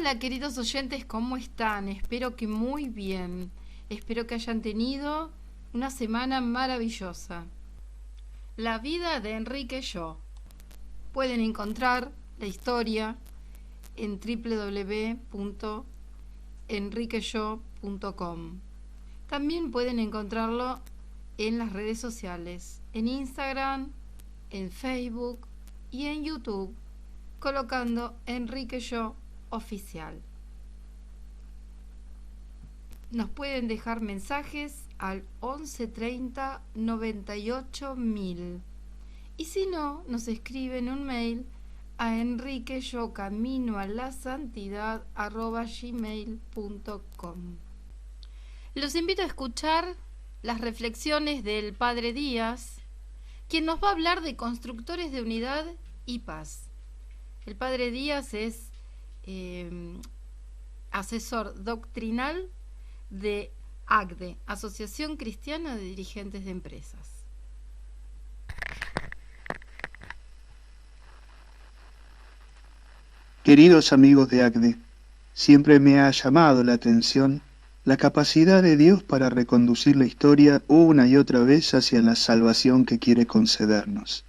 Hola queridos oyentes, ¿cómo están? Espero que muy bien. Espero que hayan tenido una semana maravillosa. La vida de Enrique Yo. Pueden encontrar la historia en www.enriqueyo.com. También pueden encontrarlo en las redes sociales, en Instagram, en Facebook y en YouTube, colocando Enrique Yo Oficial. Nos pueden dejar mensajes al 1130 98.000 y si no, nos escriben un mail a enriqueyocaminoalasantidad@gmail.com. Los invito a escuchar las reflexiones del Padre Díaz, quien nos va a hablar de constructores de unidad y paz. El Padre Díaz es asesor doctrinal de ACDE, Asociación Cristiana de Dirigentes de Empresas. Queridos amigos de ACDE, siempre me ha llamado la atención la capacidad de Dios para reconducir la historia una y otra vez hacia la salvación que quiere concedernos.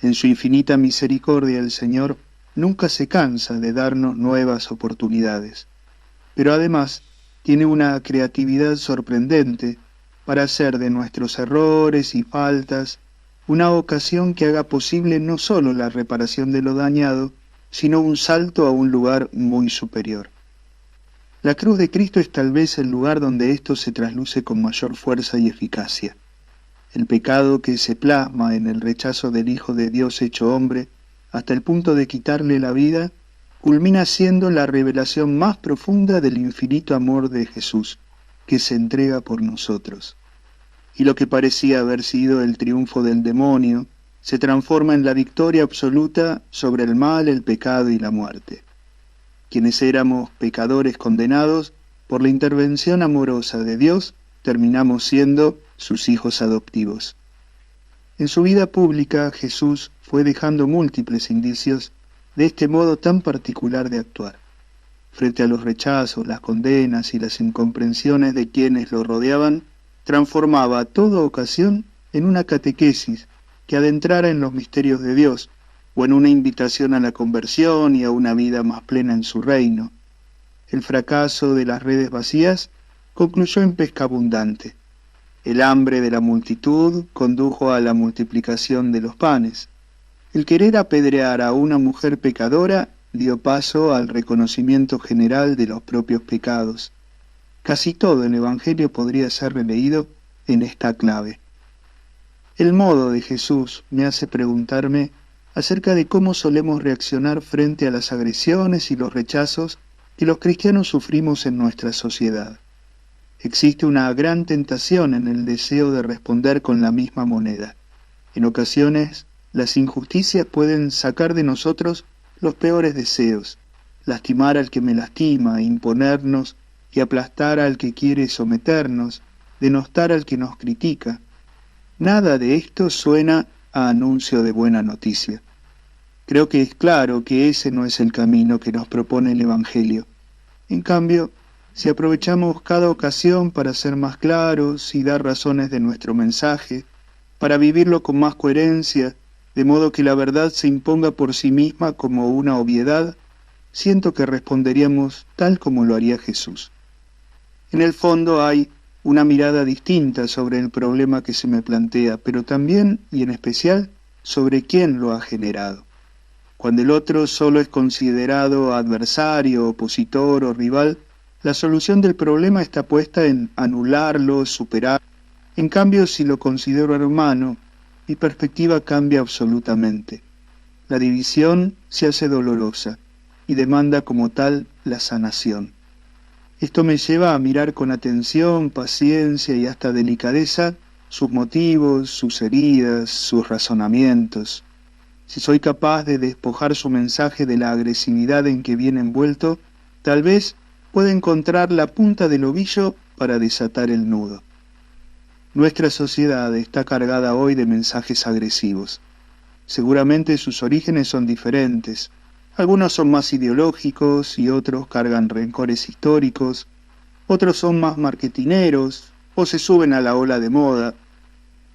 En su infinita misericordia el Señor nunca se cansa de darnos nuevas oportunidades, pero además tiene una creatividad sorprendente para hacer de nuestros errores y faltas una ocasión que haga posible no solo la reparación de lo dañado, sino un salto a un lugar muy superior. La cruz de Cristo es tal vez el lugar donde esto se trasluce con mayor fuerza y eficacia. El pecado que se plasma en el rechazo del Hijo de Dios hecho hombre, hasta el punto de quitarle la vida, culmina siendo la revelación más profunda del infinito amor de Jesús, que se entrega por nosotros. Y lo que parecía haber sido el triunfo del demonio, se transforma en la victoria absoluta sobre el mal, el pecado y la muerte. Quienes éramos pecadores condenados, por la intervención amorosa de Dios, terminamos siendo sus hijos adoptivos. En su vida pública, Jesús fue dejando múltiples indicios de este modo tan particular de actuar. Frente a los rechazos, las condenas y las incomprensiones de quienes lo rodeaban, transformaba toda ocasión en una catequesis que adentrara en los misterios de Dios, o en una invitación a la conversión y a una vida más plena en su reino. El fracaso de las redes vacías concluyó en pesca abundante. El hambre de la multitud condujo a la multiplicación de los panes. El querer apedrear a una mujer pecadora dio paso al reconocimiento general de los propios pecados. Casi todo el Evangelio podría ser releído en esta clave. El modo de Jesús me hace preguntarme acerca de cómo solemos reaccionar frente a las agresiones y los rechazos que los cristianos sufrimos en nuestra sociedad. Existe una gran tentación en el deseo de responder con la misma moneda. En ocasiones, las injusticias pueden sacar de nosotros los peores deseos, lastimar al que me lastima, imponernos y aplastar al que quiere someternos, denostar al que nos critica. Nada de esto suena a anuncio de buena noticia. Creo que es claro que ese no es el camino que nos propone el Evangelio. En cambio, si aprovechamos cada ocasión para ser más claros y dar razones de nuestro mensaje, para vivirlo con más coherencia, de modo que la verdad se imponga por sí misma como una obviedad, siento que responderíamos tal como lo haría Jesús. En el fondo hay una mirada distinta sobre el problema que se me plantea, pero también, y en especial, sobre quién lo ha generado. Cuando el otro solo es considerado adversario, opositor o rival, la solución del problema está puesta en anularlo, superarlo. En cambio, si lo considero hermano, mi perspectiva cambia absolutamente. La división se hace dolorosa y demanda como tal la sanación. Esto me lleva a mirar con atención, paciencia y hasta delicadeza sus motivos, sus heridas, sus razonamientos. Si soy capaz de despojar su mensaje de la agresividad en que viene envuelto, tal vez pueda encontrar la punta del ovillo para desatar el nudo. Nuestra sociedad está cargada hoy de mensajes agresivos. Seguramente sus orígenes son diferentes, Algunos son más ideológicos y otros cargan rencores históricos, otros son más marketineros o se suben a la ola de moda.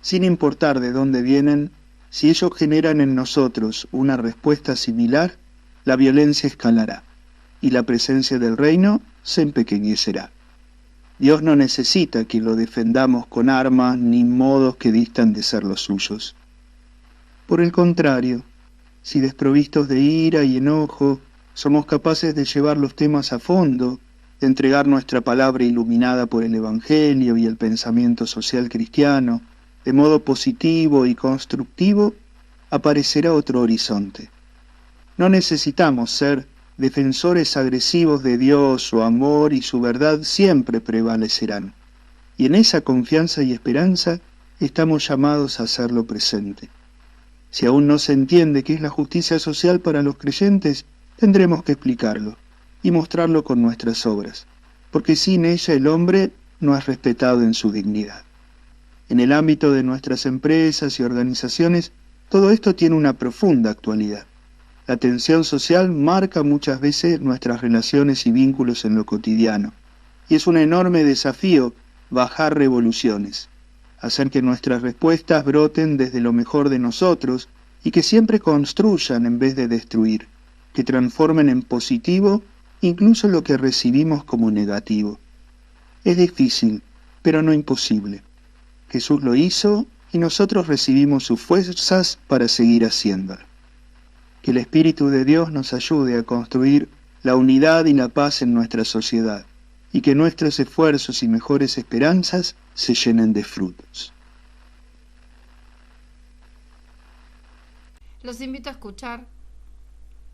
Sin importar de dónde vienen, si ellos generan en nosotros una respuesta similar, la violencia escalará y la presencia del reino se empequeñecerá. Dios no necesita que lo defendamos con armas ni modos que distan de ser los suyos. Por el contrario, si desprovistos de ira y enojo, somos capaces de llevar los temas a fondo, de entregar nuestra palabra iluminada por el Evangelio y el pensamiento social cristiano, de modo positivo y constructivo, aparecerá otro horizonte. No necesitamos ser defensores agresivos de Dios, su amor y su verdad siempre prevalecerán. Y en esa confianza y esperanza estamos llamados a hacerlo presente. Si aún no se entiende qué es la justicia social para los creyentes, tendremos que explicarlo y mostrarlo con nuestras obras, porque sin ella el hombre no es respetado en su dignidad. En el ámbito de nuestras empresas y organizaciones, todo esto tiene una profunda actualidad. La tensión social marca muchas veces nuestras relaciones y vínculos en lo cotidiano, y es un enorme desafío bajar revoluciones, hacer que nuestras respuestas broten desde lo mejor de nosotros y que siempre construyan en vez de destruir, que transformen en positivo incluso lo que recibimos como negativo. Es difícil, pero no imposible. Jesús lo hizo y nosotros recibimos sus fuerzas para seguir haciéndolo. Que el Espíritu de Dios nos ayude a construir la unidad y la paz en nuestra sociedad, y que nuestros esfuerzos y mejores esperanzas se llenen de frutos. Los invito a escuchar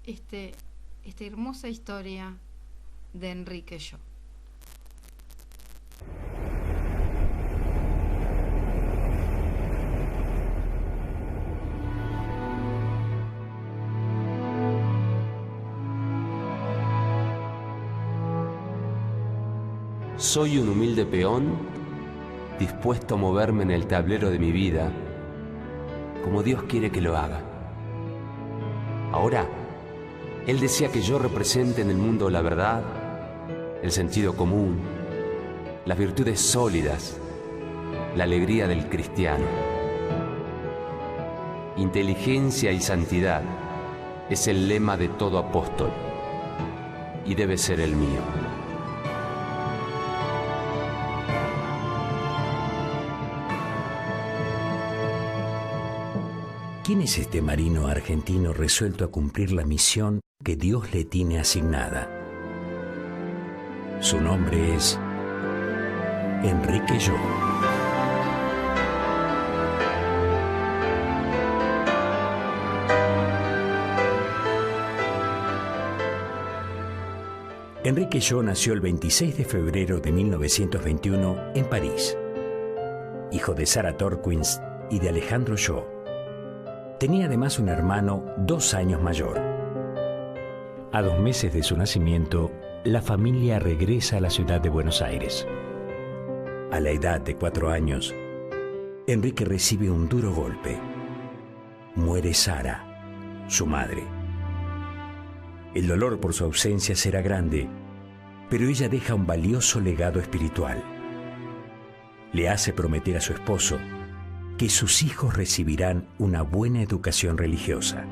esta hermosa historia de Enrique Yo. Soy un humilde peón dispuesto a moverme en el tablero de mi vida como Dios quiere que lo haga. Ahora, Él desea que yo represente en el mundo la verdad, el sentido común, las virtudes sólidas, la alegría del cristiano. Inteligencia y santidad es el lema de todo apóstol y debe ser el mío. ¿Quién es este marino argentino resuelto a cumplir la misión que Dios le tiene asignada? Su nombre es Enrique Yo. Enrique Yo nació el 26 de febrero de 1921 en París. Hijo de Sara Torquins y de Alejandro Yo. Tenía además un hermano 2 años mayor. A 2 meses de su nacimiento, la familia regresa a la ciudad de Buenos Aires. A la edad de 4 años, Enrique recibe un duro golpe. Muere Sara, su madre. El dolor por su ausencia será grande, pero ella deja un valioso legado espiritual. Le hace prometer a su esposo que sus hijos recibirán una buena educación religiosa.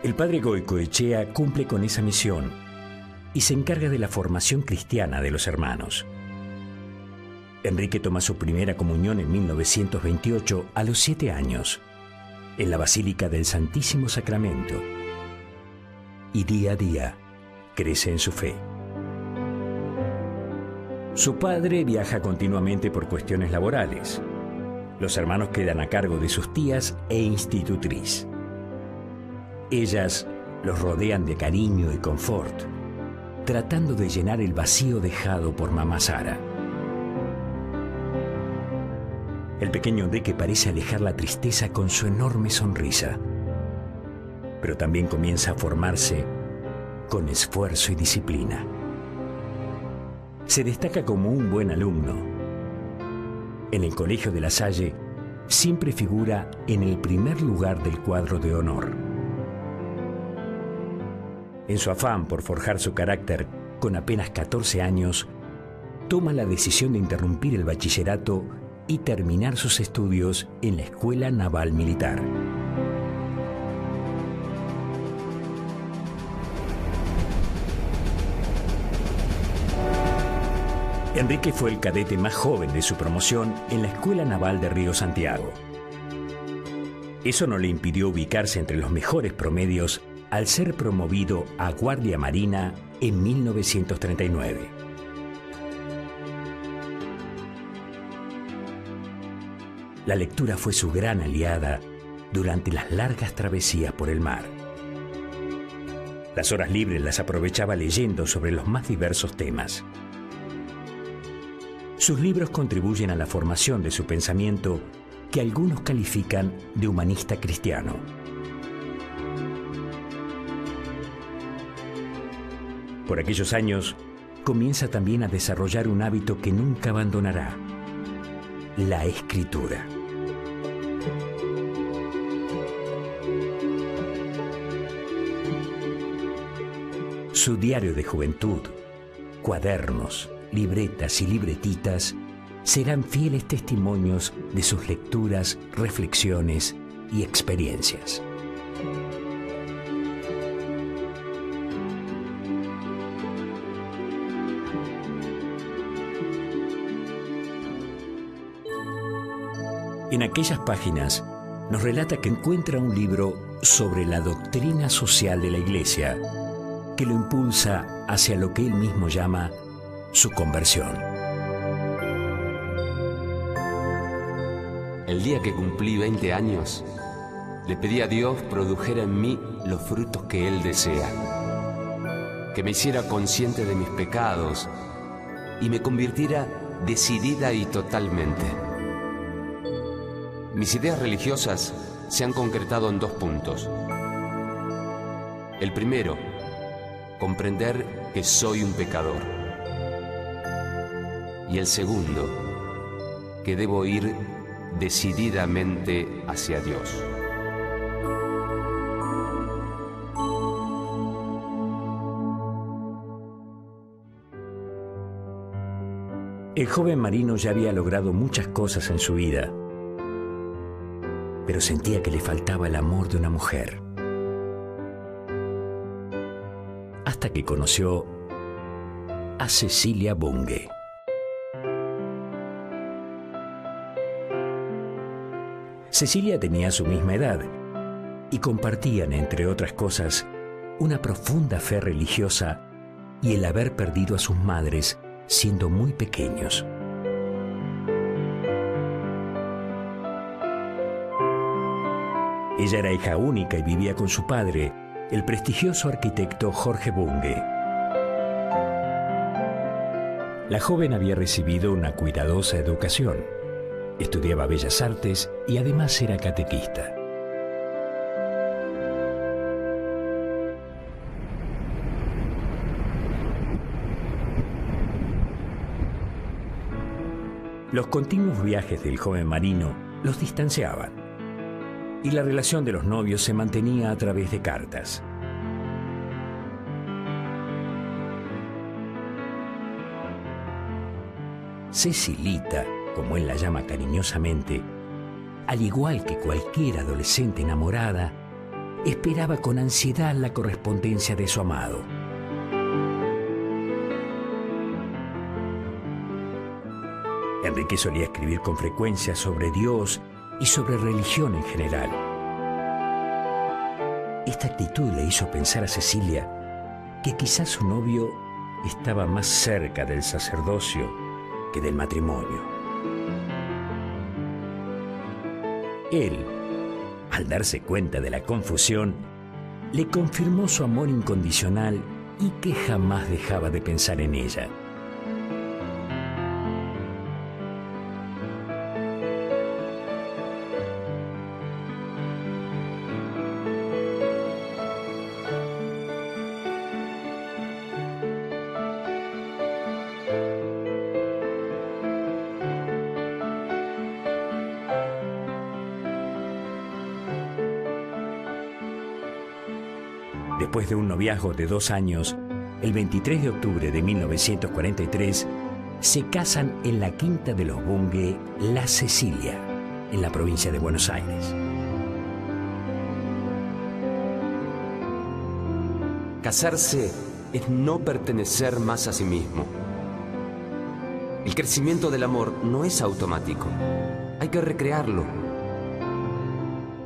El padre Goicoechea cumple con esa misión y se encarga de la formación cristiana de los hermanos. Enrique toma su primera comunión en 1928 a los 7 años, en la Basílica del Santísimo Sacramento, y día a día crece en su fe. Su padre viaja continuamente por cuestiones laborales. Los hermanos quedan a cargo de sus tías e institutriz. Ellas los rodean de cariño y confort, tratando de llenar el vacío dejado por mamá Sara. El pequeño Enrique parece alejar la tristeza con su enorme sonrisa, pero también comienza a formarse con esfuerzo y disciplina. Se destaca como un buen alumno. En el Colegio de La Salle siempre figura en el primer lugar del cuadro de honor. En su afán por forjar su carácter con apenas 14 años, toma la decisión de interrumpir el bachillerato y terminar sus estudios en la Escuela Naval Militar. Enrique fue el cadete más joven de su promoción en la Escuela Naval de Río Santiago. Eso no le impidió ubicarse entre los mejores promedios al ser promovido a Guardia Marina en 1939. La lectura fue su gran aliada durante las largas travesías por el mar. Las horas libres las aprovechaba leyendo sobre los más diversos temas. Sus libros contribuyen a la formación de su pensamiento, que algunos califican de humanista cristiano. Por aquellos años, comienza también a desarrollar un hábito que nunca abandonará: la escritura. Su diario de juventud, cuadernos, libretas y libretitas serán fieles testimonios de sus lecturas, reflexiones y experiencias. En aquellas páginas nos relata que encuentra un libro sobre la doctrina social de la Iglesia que lo impulsa hacia lo que él mismo llama su conversión. El día que cumplí 20 años, le pedí a Dios produjera en mí los frutos que Él desea, que me hiciera consciente de mis pecados y me convirtiera decidida y totalmente. Mis ideas religiosas se han concretado en 2 puntos. El primero, comprender que soy un pecador. Y el segundo, que debo ir decididamente hacia Dios. El joven marino ya había logrado muchas cosas en su vida, pero sentía que le faltaba el amor de una mujer. Hasta que conoció a Cecilia Bunge. Cecilia tenía su misma edad y compartían, entre otras cosas, una profunda fe religiosa y el haber perdido a sus madres siendo muy pequeños. Ella era hija única y vivía con su padre, el prestigioso arquitecto Jorge Bunge. La joven había recibido una cuidadosa educación. Estudiaba Bellas Artes y además era catequista. Los continuos viajes del joven marino los distanciaban y la relación de los novios se mantenía a través de cartas. Cecilita, como él la llama cariñosamente, al igual que cualquier adolescente enamorada, esperaba con ansiedad la correspondencia de su amado. Enrique solía escribir con frecuencia sobre Dios y sobre religión en general. Esta actitud le hizo pensar a Cecilia que quizás su novio estaba más cerca del sacerdocio que del matrimonio. Él, al darse cuenta de la confusión, le confirmó su amor incondicional y que jamás dejaba de pensar en ella. Después de un noviazgo de 2 años, el 23 de octubre de 1943, se casan en la quinta de los Bunge, La Cecilia, en la provincia de Buenos Aires. Casarse es no pertenecer más a sí mismo. El crecimiento del amor no es automático. Hay que recrearlo.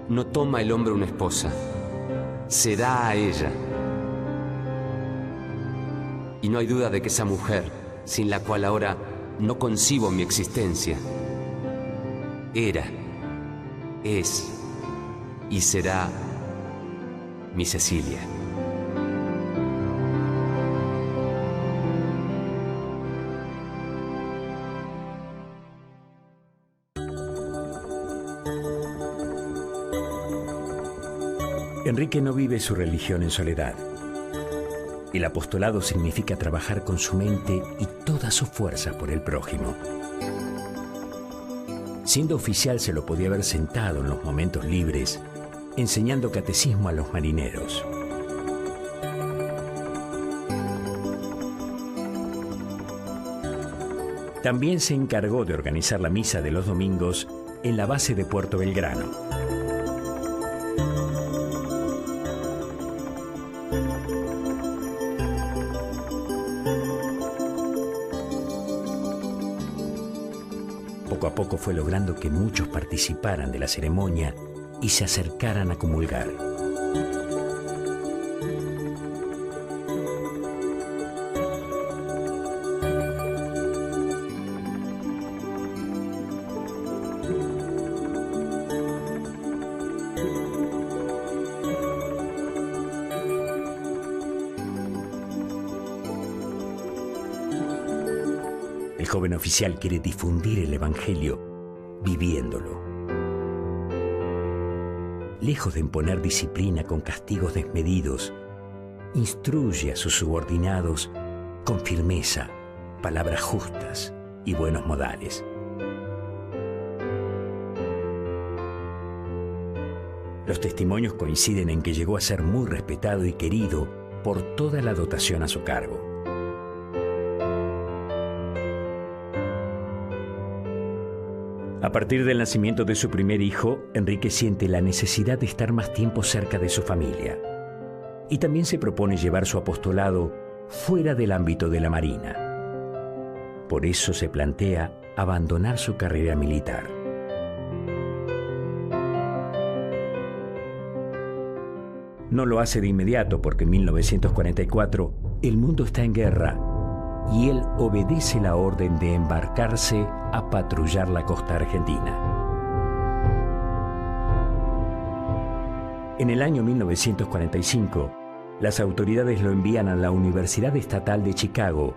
No toma el hombre una esposa, se da a ella. Y no hay duda de que esa mujer, sin la cual ahora no concibo mi existencia, era, es y será mi Cecilia. Enrique no vive su religión en soledad. El apostolado significa trabajar con su mente y toda su fuerza por el prójimo. Siendo oficial se lo podía haber sentado en los momentos libres, enseñando catecismo a los marineros. También se encargó de organizar la misa de los domingos en la base de Puerto Belgrano. Poco a poco fue logrando que muchos participaran de la ceremonia y se acercaran a comulgar. El joven oficial quiere difundir el Evangelio viviéndolo. Lejos de imponer disciplina con castigos desmedidos, instruye a sus subordinados con firmeza, palabras justas y buenos modales. Los testimonios coinciden en que llegó a ser muy respetado y querido por toda la dotación a su cargo. A partir del nacimiento de su primer hijo, Enrique siente la necesidad de estar más tiempo cerca de su familia. Y también se propone llevar su apostolado fuera del ámbito de la Marina. Por eso se plantea abandonar su carrera militar. No lo hace de inmediato porque en 1944 el mundo está en guerra y él obedece la orden de embarcarse a patrullar la costa argentina. En el año 1945, las autoridades lo envían a la Universidad Estatal de Chicago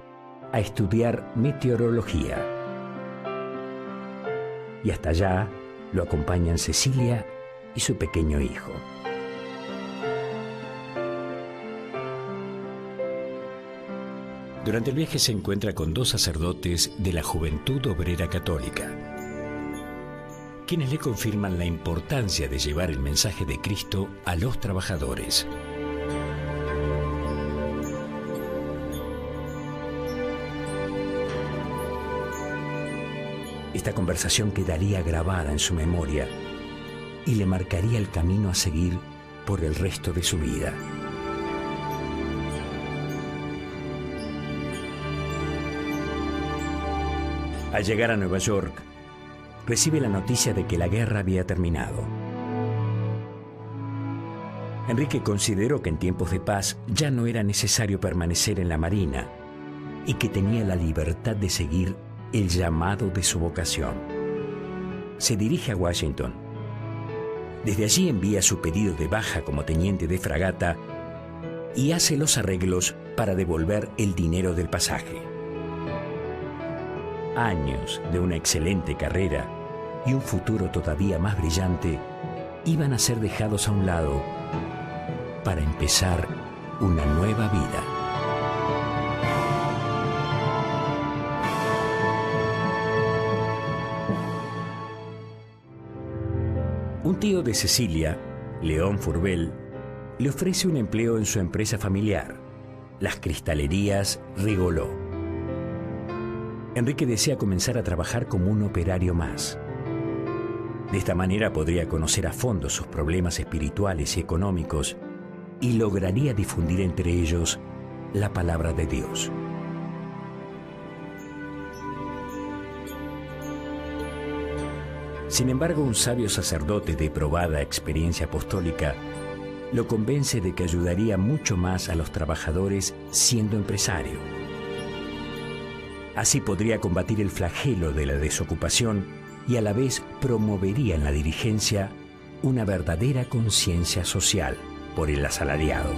a estudiar meteorología. Y hasta allá lo acompañan Cecilia y su pequeño hijo. Durante el viaje se encuentra con 2 sacerdotes de la Juventud Obrera Católica, quienes le confirman la importancia de llevar el mensaje de Cristo a los trabajadores. Esta conversación quedaría grabada en su memoria y le marcaría el camino a seguir por el resto de su vida. Al llegar a Nueva York, recibe la noticia de que la guerra había terminado. Enrique consideró que en tiempos de paz ya no era necesario permanecer en la Marina y que tenía la libertad de seguir el llamado de su vocación. Se dirige a Washington. Desde allí envía su pedido de baja como teniente de fragata y hace los arreglos para devolver el dinero del pasaje. Años de una excelente carrera y un futuro todavía más brillante iban a ser dejados a un lado para empezar una nueva vida. Un tío de Cecilia, León Furbel, le ofrece un empleo en su empresa familiar, las cristalerías Rigolot. Enrique desea comenzar a trabajar como un operario más. De esta manera podría conocer a fondo sus problemas espirituales y económicos y lograría difundir entre ellos la palabra de Dios. Sin embargo, un sabio sacerdote de probada experiencia apostólica lo convence de que ayudaría mucho más a los trabajadores siendo empresario. Así podría combatir el flagelo de la desocupación y a la vez promovería en la dirigencia una verdadera conciencia social por el asalariado.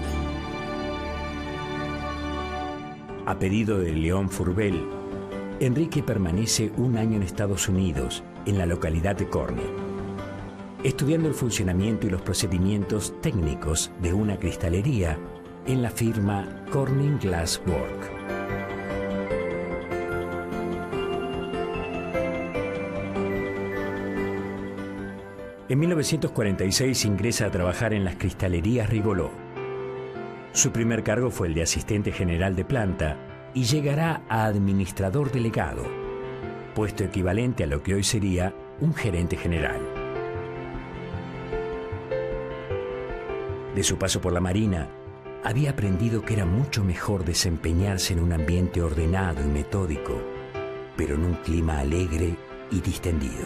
A pedido de León Fourbel, Enrique permanece un año en Estados Unidos, en la localidad de Corning, estudiando el funcionamiento y los procedimientos técnicos de una cristalería en la firma Corning Glass Work. En 1946 ingresa a trabajar en las cristalerías Rigolot. Su primer cargo fue el de asistente general de planta y llegará a administrador delegado, puesto equivalente a lo que hoy sería un gerente general. De su paso por la Marina, había aprendido que era mucho mejor desempeñarse en un ambiente ordenado y metódico, pero en un clima alegre y distendido.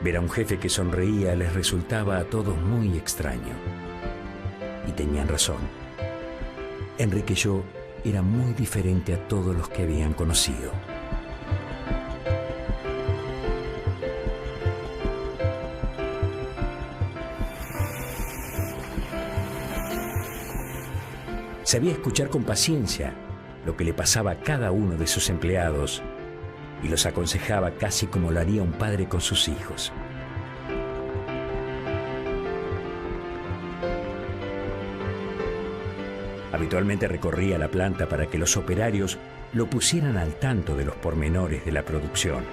Ver a un jefe que sonreía les resultaba a todos muy extraño. Y tenían razón. Enrique Yo era muy diferente a todos los que habían conocido. Sabía escuchar con paciencia lo que le pasaba a cada uno de sus empleados y los aconsejaba casi como lo haría un padre con sus hijos. Habitualmente recorría la planta para que los operarios lo pusieran al tanto de los pormenores de la producción.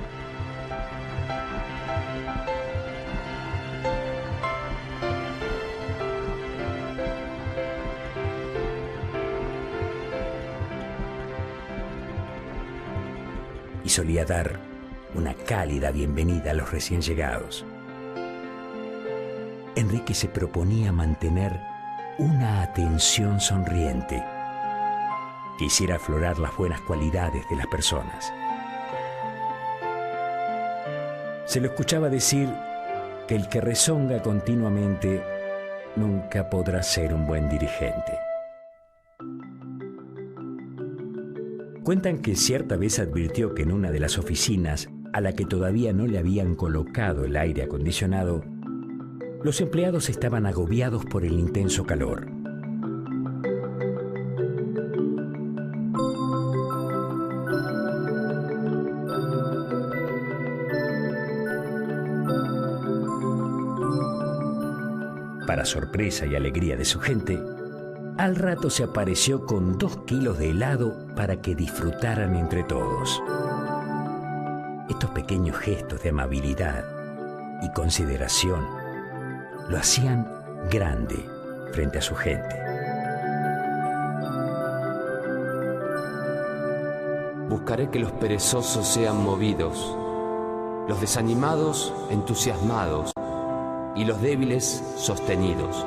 Y solía dar una cálida bienvenida a los recién llegados. Enrique se proponía mantener una atención sonriente que hiciera aflorar las buenas cualidades de las personas. Se lo escuchaba decir que el que rezonga continuamente nunca podrá ser un buen dirigente. Cuentan que cierta vez advirtió que en una de las oficinas, a la que todavía no le habían colocado el aire acondicionado, los empleados estaban agobiados por el intenso calor. Para sorpresa y alegría de su gente, al rato se apareció con 2 kilos de helado para que disfrutaran entre todos. Estos pequeños gestos de amabilidad y consideración lo hacían grande frente a su gente. Buscaré que los perezosos sean movidos, los desanimados entusiasmados y los débiles sostenidos.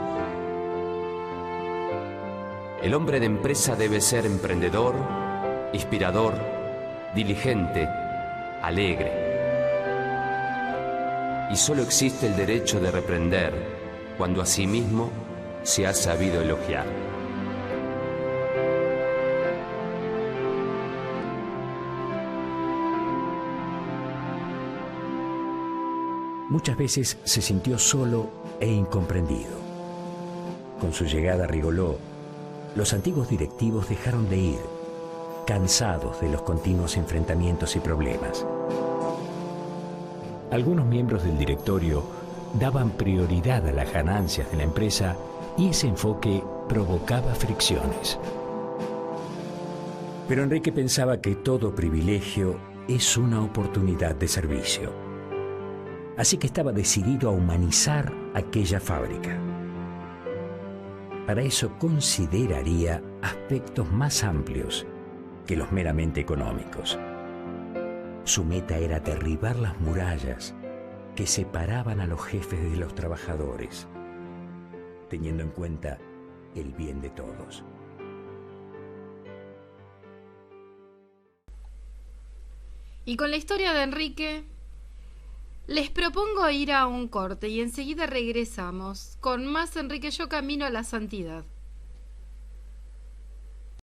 El hombre de empresa debe ser emprendedor, inspirador, diligente, alegre. Y solo existe el derecho de reprender cuando a sí mismo se ha sabido elogiar. Muchas veces se sintió solo e incomprendido. Con su llegada a Rigolot, los antiguos directivos dejaron de ir, cansados de los continuos enfrentamientos y problemas. Algunos miembros del directorio daban prioridad a las ganancias de la empresa y ese enfoque provocaba fricciones. Pero Enrique pensaba que todo privilegio es una oportunidad de servicio. Así que estaba decidido a humanizar aquella fábrica. Para eso consideraría aspectos más amplios que los meramente económicos. Su meta era derribar las murallas que separaban a los jefes de los trabajadores, teniendo en cuenta el bien de todos. Y con la historia de Enrique, les propongo ir a un corte y enseguida regresamos con más Enrique Yo Camino a la Santidad.